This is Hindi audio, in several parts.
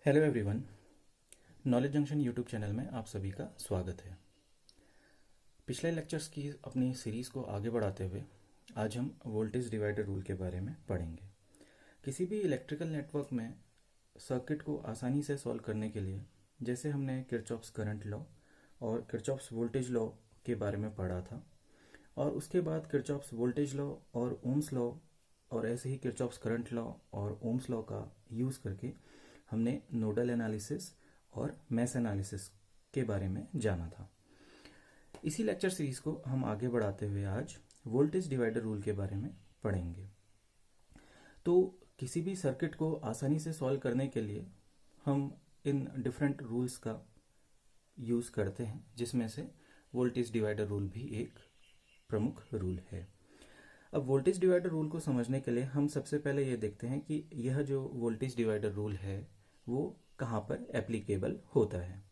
Hello everyone. Knowledge junction YouTube channel में आप सभी का स्वागत है। पिछले लेक्चर्स की अपनी सीरीज़ को आगे बढ़ाते हुए आज हम वोल्टेज डिवाइडर रूल के बारे में पढ़ेंगे। किसी भी इलेक्ट्रिकल नेटवर्क में सर्किट को आसानी से सॉल्व करने के लिए जैसे हमने किरचॉफ्स करंट लॉ और किरचॉफ्स वोल्टेज लॉ के बारे में पढ़ा था, और उसके बाद किरचॉफ्स वोल्टेज लॉ और ओम्स लॉ और ऐसे ही किरचॉफ्स करंट लॉ और ओम्स लॉ का यूज़ करके हमने नोडल एनालिसिस और मैश एनालिसिस के बारे में जाना था। इसी लेक्चर सीरीज को हम आगे बढ़ाते हुए आज वोल्टेज डिवाइडर रूल के बारे में पढ़ेंगे। तो किसी भी सर्किट को आसानी से सॉल्व करने के लिए हम इन डिफरेंट रूल्स का यूज़ करते हैं, जिसमें से वोल्टेज डिवाइडर रूल भी एक प्रमुख रूल है। अब वोल्टेज डिवाइडर रूल को समझने के लिए हम सबसे पहले ये देखते हैं कि यह जो वोल्टेज डिवाइडर रूल है वो कहाँ पर एप्लीकेबल होता है।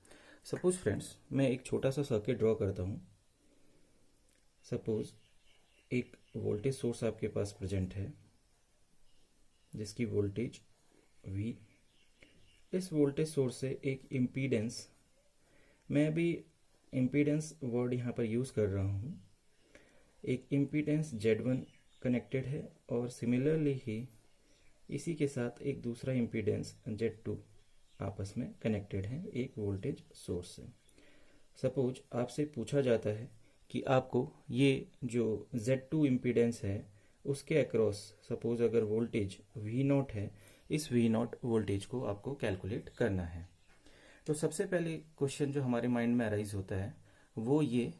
सपोज फ्रेंड्स, मैं एक छोटा सा सर्किट ड्रॉ करता हूँ। सपोज एक वोल्टेज सोर्स आपके पास प्रेजेंट है जिसकी वोल्टेज V। इस वोल्टेज सोर्स से एक इम्पीडेंस, मैं अभी इम्पीडेंस वर्ड यहाँ पर यूज़ कर रहा हूँ, एक इम्पीडेंस Z1 कनेक्टेड है और सिमिलरली ही इसी के साथ एक दूसरा इम्पीडेंस Z2 आपस में कनेक्टेड है एक वोल्टेज सोर्स से। सपोज आपसे पूछा जाता है कि आपको ये जो Z2 इम्पीडेंस है उसके अक्रॉस सपोज अगर वोल्टेज V0 है, इस V0 वोल्टेज को आपको कैलकुलेट करना है। तो सबसे पहले क्वेश्चन जो हमारे माइंड में अराइज होता है वो ये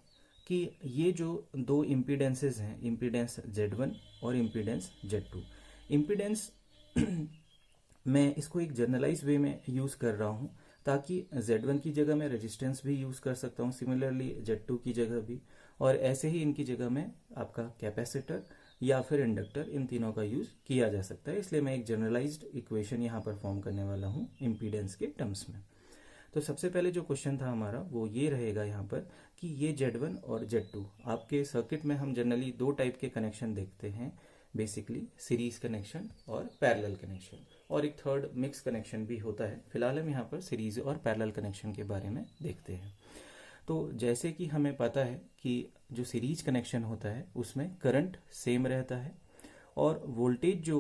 कि ये जो दो इम्पीडेंसेस हैं, इम्पीडेंस Z1 और इम्पीडेंस Z2, इम्पीडेंस मैं इसको एक जर्नलाइज वे में यूज़ कर रहा हूँ ताकि Z1 की जगह मैं रेजिस्टेंस भी यूज़ कर सकता हूँ, सिमिलरली Z2 की जगह भी, और ऐसे ही इनकी जगह में आपका कैपेसिटर या फिर इंडक्टर, इन तीनों का यूज़ किया जा सकता है। इसलिए मैं एक जनरलाइज्ड इक्वेशन यहाँ पर फॉर्म करने वाला हूँ इम्पीडेंस के टर्म्स में। तो सबसे पहले जो क्वेश्चन था हमारा वो ये रहेगा यहाँ पर कि ये Z1 और Z2 आपके सर्किट में हम जनरली दो टाइप के कनेक्शन देखते हैं, बेसिकली सीरीज कनेक्शन और पैरेलल कनेक्शन, और एक थर्ड मिक्स कनेक्शन भी होता है। फिलहाल हम यहाँ पर सीरीज और पैरेलल कनेक्शन के बारे में देखते हैं। तो जैसे कि हमें पता है कि जो सीरीज कनेक्शन होता है उसमें करंट सेम रहता है और वोल्टेज जो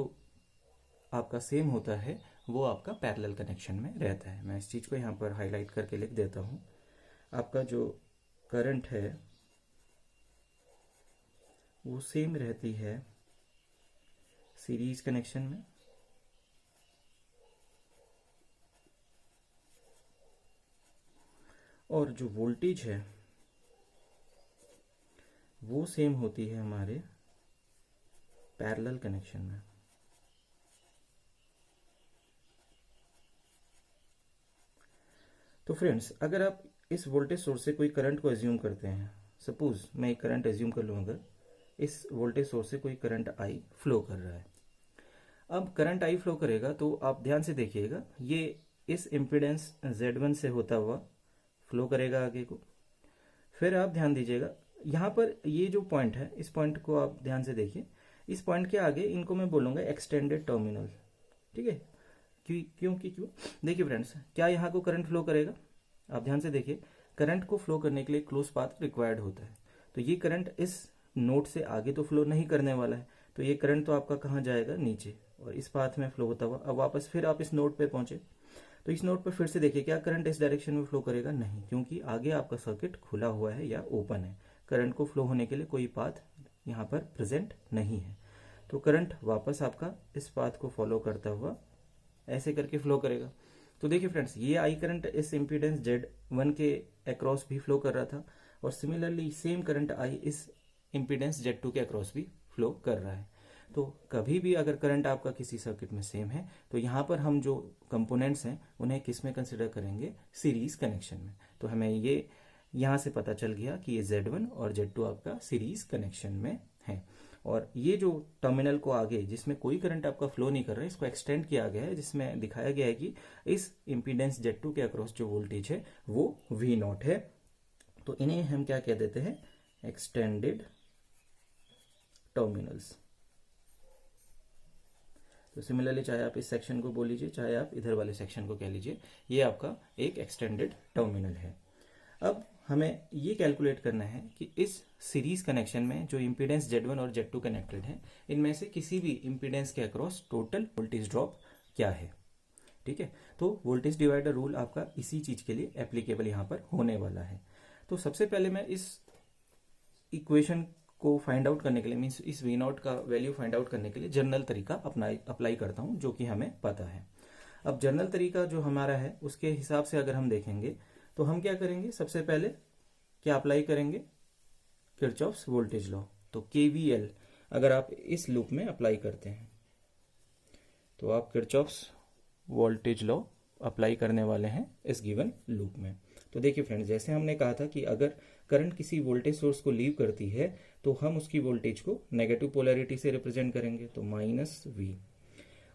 आपका सेम होता है वो आपका पैरेलल कनेक्शन में रहता है। मैं इस चीज़ को यहाँ पर हाईलाइट करके लिख देता हूँ। आपका जो करंट है वो सेम रहती है सीरीज कनेक्शन में, और जो वोल्टेज है वो सेम होती है हमारे पैरेलल कनेक्शन में। तो फ्रेंड्स, अगर आप इस वोल्टेज सोर्स से कोई करंट को एज्यूम करते हैं, सपोज मैं एक करंट एज्यूम कर लूँ, अगर इस वोल्टेज सोर्स से कोई करंट आई फ्लो कर रहा है। अब करंट आई फ्लो करेगा तो आप ध्यान से देखिएगा, ये इस इम्पीडेंस Z1 से होता हुआ फ्लो करेगा आगे को। फिर आप ध्यान दीजिएगा यहाँ पर ये जो पॉइंट है, इस पॉइंट को आप ध्यान से देखिए। इस पॉइंट के आगे इनको मैं बोलूँगा एक्सटेंडेड टर्मिनल, ठीक है। क्योंकि क्यों, देखिए फ्रेंड्स, क्या यहाँ को करंट फ्लो करेगा? आप ध्यान से देखिए, करंट को फ्लो करने के लिए क्लोज पाथ रिक्वायर्ड होता है। तो ये करंट इस नोड से आगे तो फ्लो नहीं करने वाला है, तो ये करंट तो आपका कहाँ जाएगा? नीचे, और इस पाथ में फ्लो होता हुआ अब वापस फिर आप इस नोड पे पहुंचे। तो इस नोड पर फिर से देखिए, क्या करंट इस डायरेक्शन में फ्लो करेगा? नहीं, क्योंकि आगे आपका सर्किट खुला हुआ है या ओपन है। करंट को फ्लो होने के लिए कोई पाथ यहाँ पर प्रेजेंट नहीं है। तो करंट वापस आपका इस पाथ को फॉलो करता हुआ ऐसे करके फ्लो करेगा। तो देखिए फ्रेंड्स, ये आई करंट इस इम्पीडेंस Z1 के अक्रॉस भी फ्लो कर रहा था, और सिमिलरली सेम करंट आई इस इम्पीडेंस Z2 के अक्रॉस भी फ्लो कर रहा है। तो कभी भी अगर करंट आपका किसी सर्किट में सेम है तो यहाँ पर हम जो कंपोनेंट्स हैं उन्हें किस में कंसिडर करेंगे? सीरीज कनेक्शन में। तो हमें ये यहाँ से पता चल गया कि ये Z1 और Z2 आपका सीरीज कनेक्शन में है। और ये जो टर्मिनल को आगे जिसमें कोई करंट आपका फ्लो नहीं कर रहा है, इसको एक्सटेंड किया गया है, जिसमें दिखाया गया है कि इस इम्पीडेंस Z2 के अक्रॉस जो वोल्टेज है वो V0 है। तो इन्हें हम क्या कह देते हैं? Extended terminals. तो सिमिलरली चाहे आप इस सेक्शन को बोल लीजिए, चाहे आप इधर वाले सेक्शन को कह लीजिए, ये आपका एक एक्सटेंडेड टर्मिनल है। अब हमें ये कैलकुलेट करना है कि इस सीरीज कनेक्शन में जो इम्पीडेंस Z1 और Z2 कनेक्टेड है, इनमें से किसी भी इम्पीडेंस के अक्रॉस टोटल वोल्टेज ड्रॉप क्या है। ठीक है, तो वोल्टेज डिवाइडर रूल आपका इसी चीज के लिए एप्लीकेबल यहाँ पर होने वाला है। तो सबसे पहले मैं इस इक्वेशन को फाइंड आउट करने के लिए, मीन्स इस V0 का वैल्यू फाइंड आउट करने के लिए जनरल तरीका अप्लाई करता हूं, जो कि हमें पता है। अब जनरल तरीका जो हमारा है उसके हिसाब से अगर हम देखेंगे तो हम क्या करेंगे, सबसे पहले क्या अप्लाई करेंगे, किरचॉफ्स वोल्टेज लॉ। तो KVL अगर आप इस लूप में अप्लाई करते हैं तो आप किरचॉफ्स वोल्टेज लॉ अप्लाई करने वाले हैं इस गिवन लूप में। तो देखिए फ्रेंड्स, जैसे हमने कहा था कि अगर करंट किसी वोल्टेज सोर्स को लीव करती है तो हम उसकी वोल्टेज को नेगेटिव पोलैरिटी से रिप्रेजेंट करेंगे, तो -V।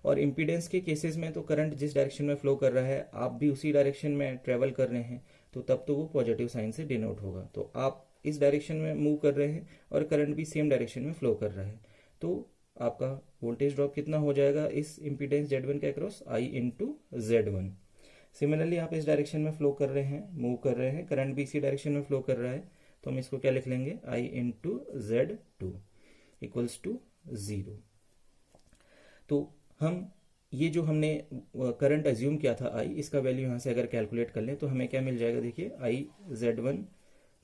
और इम्पीडेंस के केसेस में तो करंट जिस डायरेक्शन में फ्लो कर रहा है आप भी उसी डायरेक्शन में ट्रेवल कर रहे हैं, तो तब तो वो पॉजिटिव साइन से डिनोट होगा। तो आप इस डायरेक्शन में मूव कर रहे हैं और करंट भी सेम डायरेक्शन में फ्लो कर रहा है, तो आपका वोल्टेज ड्रॉप कितना हो जाएगा इस इम्पीडेंस Z1 के across, I into Z1। Similarly आप इस डायरेक्शन में फ्लो कर रहे हैं, मूव कर रहे हैं, करंट भी इसी डायरेक्शन में फ्लो कर रहा है, तो हम इसको क्या लिख लेंगे, I into Z2 equals to 0। तो हम ये जो हमने करंट अज्यूम किया था I, इसका वैल्यू यहाँ से अगर कैलकुलेट कर लें तो हमें क्या मिल जाएगा, देखिए I Z1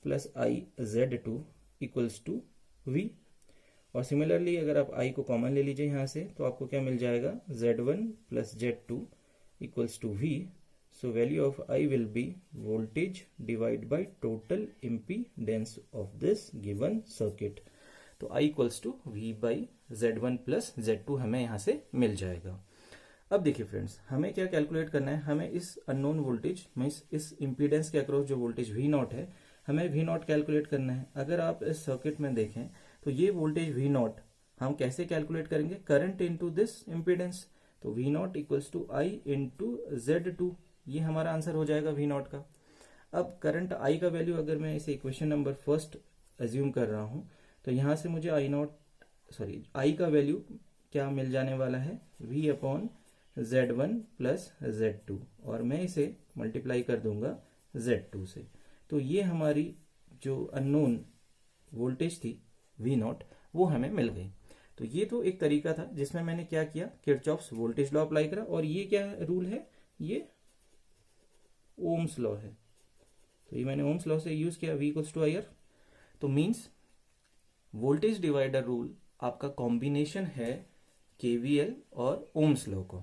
plus I Z2 equals to V। और सिमिलरली अगर आप I को कॉमन ले लीजिए यहाँ से तो आपको क्या मिल जाएगा, Z1 plus Z2 equals to V। So value of I will be voltage divided by total impedance of this given circuit। तो I equals to V by Z1 plus Z2 हमें यहाँ से मिल जाएगा। अब देखिए फ्रेंड्स, हमें क्या कैलकुलेट करना है, हमें इस अननोन वोल्टेज मीन्स इस इम्पीडेंस के अक्रॉस जो वोल्टेज V0 है, हमें V0 कैलकुलेट करना है। अगर आप इस सर्किट में देखें तो ये वोल्टेज V0 हम कैसे कैलकुलेट करेंगे, करंट इंटू दिस इम्पीडेंस। तो V0 equals to I into Z2, ये हमारा आंसर हो जाएगा V0 का। अब करंट I का वैल्यू अगर मैं इसे इक्वेशन नंबर फर्स्ट एज्यूम कर रहा हूं तो यहां से मुझे I का वैल्यू क्या मिल जाने वाला है, V upon Z1 plus Z2, और मैं इसे मल्टीप्लाई कर दूंगा Z2 से। तो ये हमारी जो अननोन वोल्टेज थी V0 वो हमें मिल गई। तो ये तो एक तरीका था जिसमें मैंने क्या किया, किरचॉफ्स वोल्टेज लॉ अप्लाई करा। और ये क्या रूल है, ये ओम्स लॉ है, तो ये मैंने ओम्स लॉ से यूज किया, V इक्वल्स टू IR। तो मीन्स वोल्टेज डिवाइडर रूल आपका कॉम्बिनेशन है KVL और ओम्स लॉ को।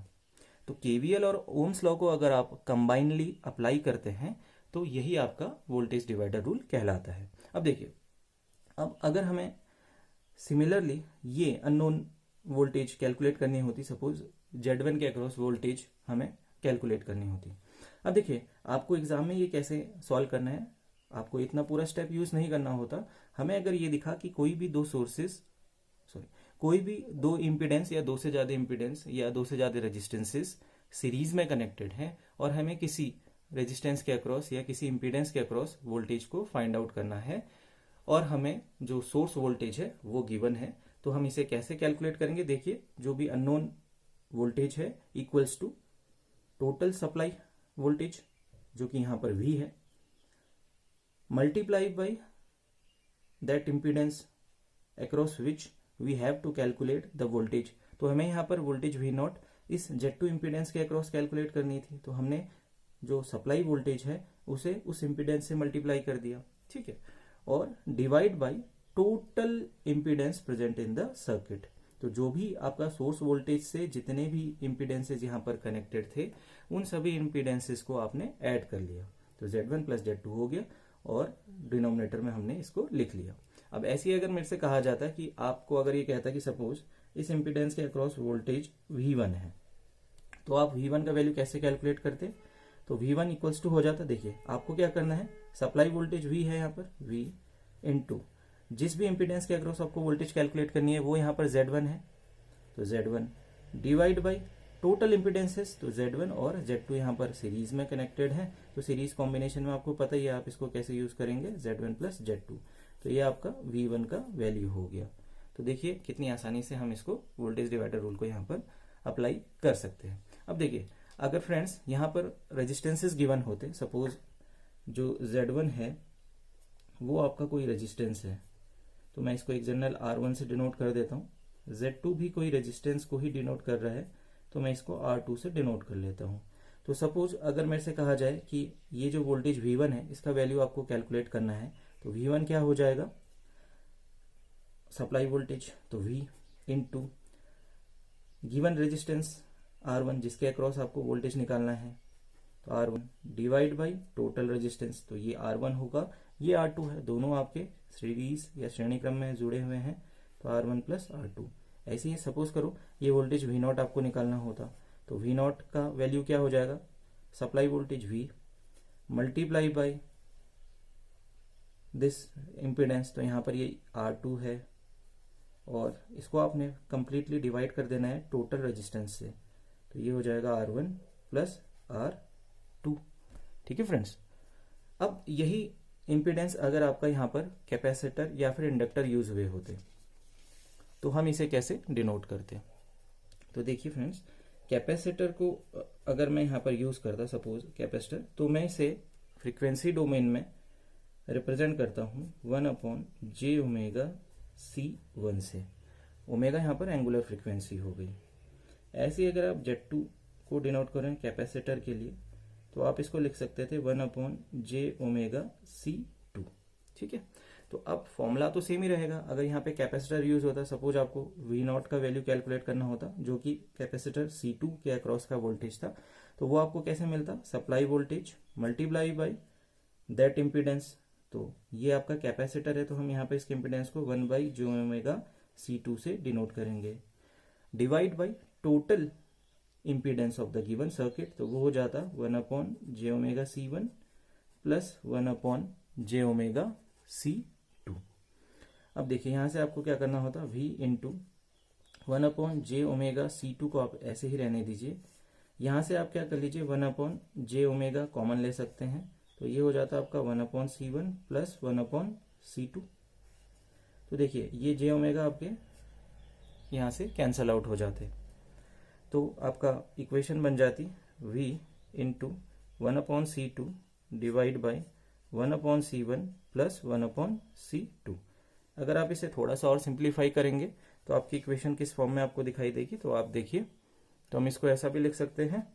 तो KVL और ओम्स लॉ को अगर आप कंबाइनली अप्लाई करते हैं तो यही आपका वोल्टेज डिवाइडर रूल कहलाता है। अब देखिए, अब अगर हमें सिमिलरली ये अननोन वोल्टेज कैलकुलेट करनी होती, सपोज Z1 के अक्रॉस वोल्टेज हमें कैलकुलेट करनी होती। अब देखिए, आपको एग्जाम में ये कैसे सॉल्व करना है, आपको इतना पूरा स्टेप यूज नहीं करना होता। हमें अगर ये दिखा कि कोई भी दो इम्पीडेंस या दो से ज्यादा इम्पीडेंस या दो से ज्यादा रेजिस्टेंसेस सीरीज में कनेक्टेड है और हमें किसी रेजिस्टेंस के अक्रॉस या किसी इम्पीडेंस के अक्रॉस वोल्टेज को फाइंड आउट करना है और हमें जो सोर्स वोल्टेज है वो गिवन है, तो हम इसे कैसे कैलकुलेट करेंगे। देखिए, जो भी अननोन वोल्टेज है equals to total supply voltage जो कि यहां पर V है, multiply by that impedance across which we have to calculate the voltage. तो हमें यहाँ पर वोल्टेज V0 इस Z2 इम्पीडेंस के अक्रॉस कैलकुलेट करनी थी, तो हमने जो सप्लाई वोल्टेज है उसे उस इम्पीडेंस से मल्टीप्लाई कर दिया, ठीक है, और divide by total impedance present in the circuit. तो जो भी आपका सोर्स वोल्टेज से जितने भी इम्पीडेंसेस यहाँ पर कनेक्टेड थे उन सभी इम्पीडेंसेस को आपने ऐड कर लिया, तो Z1 प्लस Z2 हो गया और डिनोमिनेटर में हमने इसको लिख लिया। अब ऐसे ही अगर मेरे से कहा जाता कि आपको अगर ये कहता कि सपोज इस इम्पीडेंस के अक्रॉस वोल्टेज V1 है, तो आप V1 का वैल्यू कैसे कैलकुलेट करते, तो V1 इक्वल्स टू हो जाता, देखिए आपको क्या करना है, सप्लाई वोल्टेज V है यहाँ पर, V इंटू जिस भी इम्पीडेंस के अक्रॉस आपको वोल्टेज कैलकुलेट करनी है वो यहाँ पर Z1 है, तो Z1 divide by total impedances, तो Z1 और Z2 यहाँ पर सीरीज में कनेक्टेड है, तो सीरीज कॉम्बिनेशन में आपको पता ही है आप इसको कैसे यूज करेंगे, Z1 प्लस Z2। तो ये आपका V1 का वैल्यू हो गया। तो देखिए कितनी आसानी से हम इसको वोल्टेज डिवाइडर रूल को यहाँ पर अप्लाई कर सकते हैं। अब देखिए, अगर फ्रेंड्स यहाँ पर रेजिस्टेंसेस गिवन होते, सपोज जो Z1 है वो आपका कोई रेजिस्टेंस है, तो मैं इसको एक जनरल R1 से डिनोट कर देता हूँ। Z2 भी कोई रेजिस्टेंस को ही डिनोट कर रहा है, तो मैं इसको R2 से डिनोट कर लेता हूँ। तो सपोज अगर मेरे से कहा जाए कि ये जो वोल्टेज V1 है इसका वैल्यू आपको कैलकुलेट करना है, तो V1 क्या हो जाएगा, सप्लाई वोल्टेज, तो V into given resistance R1 जिसके अक्रॉस आपको वोल्टेज निकालना है, तो R1 divide by total resistance, तो ये R1 होगा, ये R2 है, दोनों आपके सीरीज या श्रेणी क्रम में जुड़े हुए हैं, तो R1 प्लस R2। ऐसे ही सपोज करो ये वोल्टेज V0 आपको निकालना होता, तो V0 का वैल्यू क्या हो जाएगा, supply voltage V multiply by this impedance, तो यहाँ पर ये R2 है और इसको आपने कंप्लीटली डिवाइड कर देना है टोटल रेजिस्टेंस से, तो ये हो जाएगा R1 प्लस R2। ठीक है फ्रेंड्स, अब यही इम्पीडेंस अगर आपका यहाँ पर कैपेसिटर या फिर इंडक्टर यूज हुए होते तो हम इसे कैसे डिनोट करते, तो देखिए फ्रेंड्स, कैपेसिटर को अगर मैं यहाँ पर यूज करता सपोज कैपेसिटर, तो मैं इसे फ्रीक्वेंसी डोमेन में रिप्रेजेंट करता हूँ 1/j ओमेगा C1 से। ओमेगा यहाँ पर एंगुलर फ्रीक्वेंसी हो गई। ऐसे ही अगर आप Z2 को डिनोट करें कैपेसिटर के लिए, तो आप इसको लिख सकते थे 1/j ओमेगा C2। ठीक है, तो अब फॉर्मूला तो सेम ही रहेगा। अगर यहाँ पे कैपेसिटर यूज होता, सपोज आपको V0 का वैल्यू कैलकुलेट करना होता जो कि कैपेसिटर C2 के अक्रॉस का वोल्टेज था, तो वो आपको कैसे मिलता, supply voltage multiply by that impedance. तो ये आपका कैपेसिटर है, तो हम यहाँ पे इसके इम्पीडेंस को 1/j ओमेगा C2 से डिनोट करेंगे, divide by total impedance of the given circuit, तो वो हो जाता 1/j omega C1 plus 1/j omega C2। अब देखिए यहाँ से आपको क्या करना होता, V into 1/j omega C2 को आप ऐसे ही रहने दीजिए। यहाँ से आप क्या कर लीजिए, 1/j ओमेगा कॉमन ले सकते हैं, तो ये हो जाता आपका 1/C1 प्लस 1/C2। तो देखिए ये j ओमेगा आपके यहाँ से कैंसल आउट हो जाते, तो आपका इक्वेशन बन जाती V into 1/C2 divide by 1/C1 plus 1/C2। अगर आप इसे थोड़ा सा और सिंप्लीफाई करेंगे तो आपकी इक्वेशन किस फॉर्म में आपको दिखाई देगी, तो आप देखिए, तो हम इसको ऐसा भी लिख सकते हैं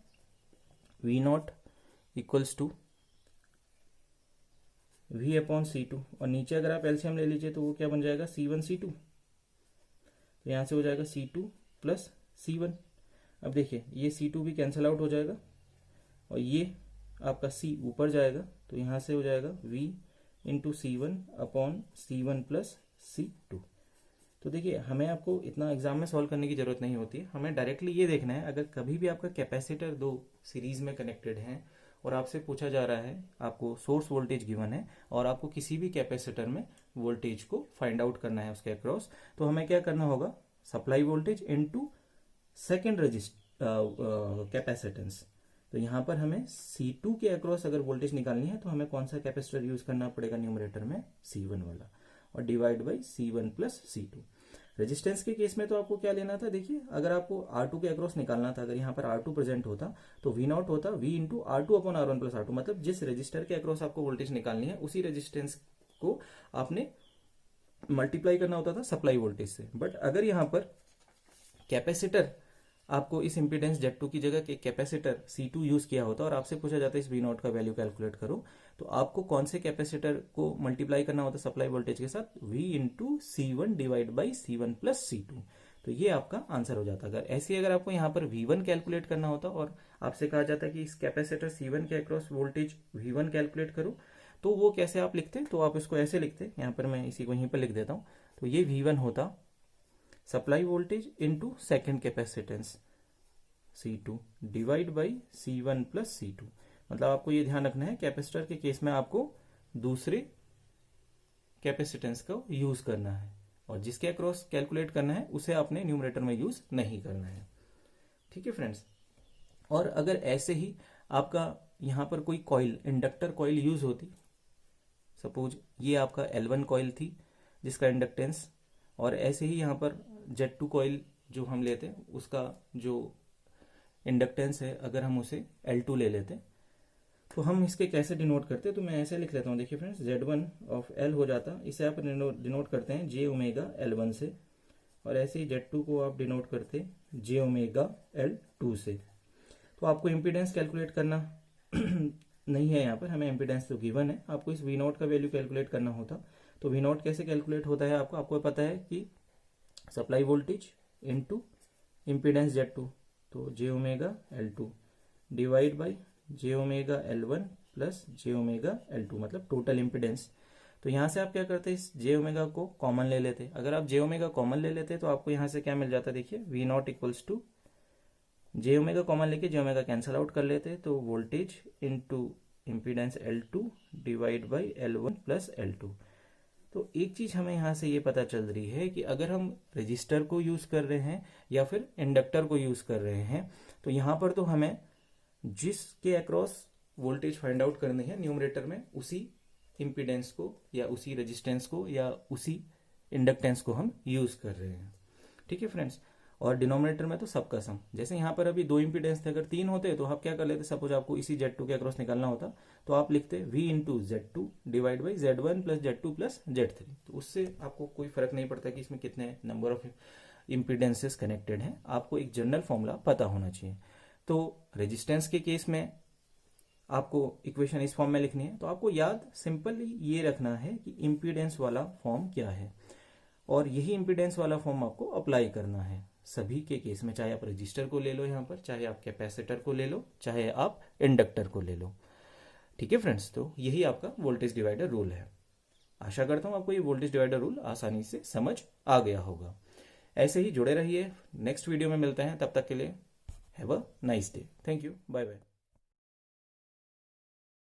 V0 इक्वल्स टू V/C2, और नीचे अगर आप एलसीएम ले लीजिए तो वो क्या बन जाएगा, C1 C2, तो यहाँ से हो जाएगा C2 प्लस C1। अब देखिए ये C2 भी कैंसिल आउट हो जाएगा और ये आपका C ऊपर जाएगा, तो यहाँ से हो जाएगा V into C1/C1 plus C2। तो देखिए हमें आपको इतना एग्जाम में सॉल्व करने की जरूरत नहीं होती है, हमें डायरेक्टली ये देखना है, अगर कभी भी आपका कैपेसिटर दो सीरीज में कनेक्टेड है और आपसे पूछा जा रहा है, आपको सोर्स वोल्टेज गिवन है और आपको किसी भी कैपेसिटर में वोल्टेज को फाइंड आउट करना है उसके अक्रॉस, तो हमें क्या करना होगा, supply voltage into second capacitance. तो यहाँ पर हमें C2 के अक्रॉस अगर वोल्टेज निकालनी है तो हमें कौन सा कैपेसिटर यूज करना पड़ेगा न्यूमरेटर में, C1 वाला, और divide by C1 plus C2। Resistance के केस में तो आपको क्या लेना था, देखिए अगर आपको R2 के अक्रॉस निकालना था, अगर यहाँ पर R2 प्रेजेंट होता तो V0 होता V into R2/R1 plus R2, मतलब जिस रजिस्टर के अक्रॉस आपको वोल्टेज निकालनी है उसी रेजिस्टेंस को आपने मल्टीप्लाई करना होता था सप्लाई वोल्टेज से। बट अगर यहाँ पर कैपेसिटर आपको इस इंपीडेंस Z2 की जगह के कैपेसिटर C2 यूज किया होता और आपसे पूछा जाता है इस V0 का वैल्यू कैलकुलेट करो, तो आपको कौन से कैपेसिटर को मल्टीप्लाई करना होता सप्लाई वोल्टेज के साथ, V into C1 divide by C1 plus C2। तो ये आपका आंसर हो जाता। अगर ऐसे अगर आपको यहाँ पर V1 कैलकुलेट करना होता और आपसे कहा जाता है कि इस कैपेसिटर C1 के अक्रॉस वोल्टेज V1 कैलकुलेट करो, तो वो कैसे आप लिखते, तो आप इसको ऐसे लिखते, यहाँ पर मैं इसी को यहीं पर लिख देता हूँ, तो ये V1 होता supply voltage into second capacitance C2 divide by C1 plus C2। मतलब आपको ये ध्यान रखना है कैपेसिटर के केस में आपको दूसरे कैपेसिटेंस को यूज करना है और जिसके अक्रॉस कैलकुलेट करना है उसे आपने न्यूमरेटर में यूज नहीं करना है। ठीक है फ्रेंड्स, और अगर ऐसे ही आपका यहाँ पर कोई कॉइल, इंडक्टर कॉइल यूज होती, सपोज ये आपका L1 कॉइल थी जिसका इंडक्टेंस, और ऐसे ही यहाँ पर Z2 कॉइल जो हम लेते हैं उसका जो इंडक्टेंस है अगर हम उसे L2 ले लेते तो हम इसके कैसे डिनोट करते हैं, तो मैं ऐसे लिख लेता हूँ। देखिए फ्रेंड्स, Z1 ऑफ L हो जाता, इसे आप डिनोट करते हैं j ओमेगा L1 से, और ऐसे ही Z2 को आप डिनोट करते हैं j ओमेगा L2 से। तो आपको इम्पीडेंस कैलकुलेट करना नहीं है यहाँ पर, हमें इम्पीडेंस तो गिवन है, आपको इस V0 का वैल्यू कैलकुलेट करना होता। तो V0 कैसे कैलकुलेट होता है आपको पता है कि supply voltage into impedance Z2, तो j omega L2 divide by j omega L1 plus j omega L2 मतलब टोटल इम्पीडेंस। तो यहाँ से आप क्या करते, इस j ओमेगा को कॉमन ले लेते। अगर आप j ओमेगा कॉमन ले लेते तो आपको यहाँ से क्या मिल जाता, देखिए V0 equals to j omega common लेके j ओमेगा कैंसिल आउट कर लेते, तो voltage into impedance L2 divide by L1 plus L2। तो एक चीज हमें यहाँ से ये पता चल रही है कि अगर हम रजिस्टर को यूज कर रहे हैं या फिर इंडक्टर को यूज कर रहे हैं, तो यहाँ पर तो हमें जिसके अक्रॉस वोल्टेज फाइंड आउट करनी है न्यूमरेटर में, उसी इम्पीडेंस को या उसी रेजिस्टेंस को या उसी इंडक्टेंस को हम यूज कर रहे हैं। ठीक है फ्रेंड्स, और डिनोमिनेटर में तो सबका सम। जैसे यहाँ पर अभी 2 इम्पीडेंस थे, अगर 3 होते तो आप क्या कर लेते, सपोज आपको इसी Z2 के अक्रॉस निकालना होता तो आप लिखते V into Z2 divide by Z1 plus Z2 plus Z3। तो उससे आपको कोई फर्क नहीं पड़ता कि इसमें कितने नंबर ऑफ इम्पीडेंसेस कनेक्टेड हैं, आपको एक जनरल फॉर्मूला पता होना चाहिए। तो रेजिस्टेंस के केस में आपको इक्वेशन इस फॉर्म में लिखनी है, तो आपको याद सिंपली ये रखना है कि इम्पीडेंस वाला फॉर्म क्या है, और यही इम्पीडेंस वाला फॉर्म आपको अप्लाई करना है सभी के केस में, चाहे आप रजिस्टर को ले लो यहाँ पर, चाहे आप कैपेसिटर को ले लो, चाहे आप इंडक्टर को ले लो। ठीक है फ्रेंड्स, तो यही आपका वोल्टेज डिवाइडर रूल है। आशा करता हूँ आपको ये वोल्टेज डिवाइडर रूल आसानी से समझ आ गया होगा। ऐसे ही जुड़े रहिए, नेक्स्ट वीडियो में मिलते हैं, तब तक के लिए have a nice day. Thank you, bye bye.